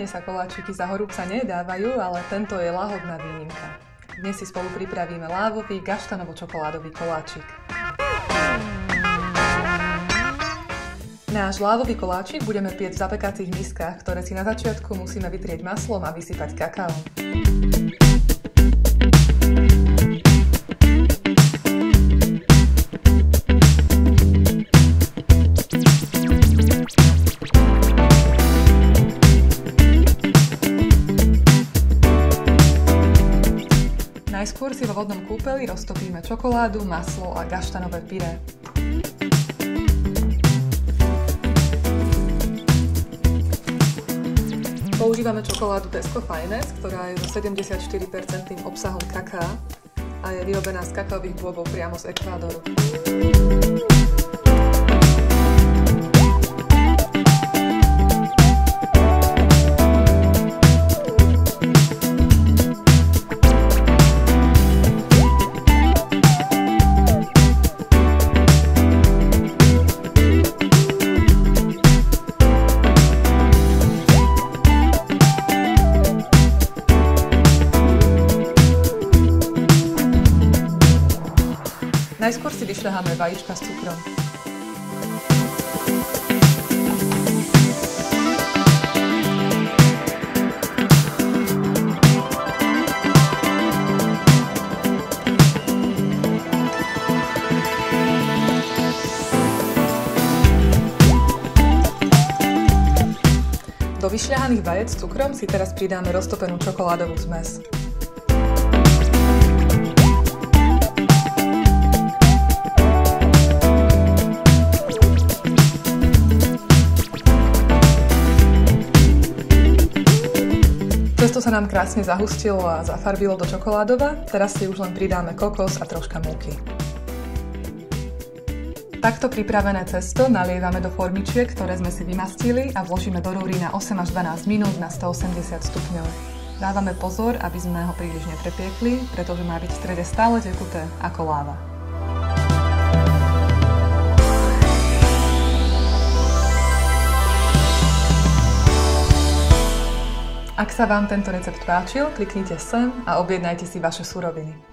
sa koláčiky za horúca nedávajú, ale tento je lahodná výnimka. Dnes si spolu pripravíme lávový gaštanovo-čokoládový koláčik. Náš lávový koláčik budeme piec v zapekacích miskách, ktoré si na začiatku musíme vytrieť maslom a vysypať kakaom. Najskôr si vo vodnom kúpeli roztopíme čokoládu, maslo a gaštanové pyré. Používame čokoládu Tesco Finest, ktorá je so 74% obsahom kakaa a je vyrobená z kakaových bôbov priamo z Ekvádoru. Najskôr si vyšľaháme vajíčka s cukrom. Do vyšľahaných vajec s cukrom si teraz pridáme roztopenú čokoládovú zmes. Testo sa nám krásne zahustilo a zafarbilo do čokoládova, teraz si už len pridáme kokos a troška múky. Takto pripravené cesto nalievame do formičiek, ktoré sme si vymastili a vložíme do rúry na 8 až 12 minút na 180 stupňov. Dávame pozor, aby sme ho príliš neprepiekli, pretože má byť v strede stále tekuté ako láva. Ak sa vám tento recept páčil, kliknite sem a objednajte si vaše suroviny.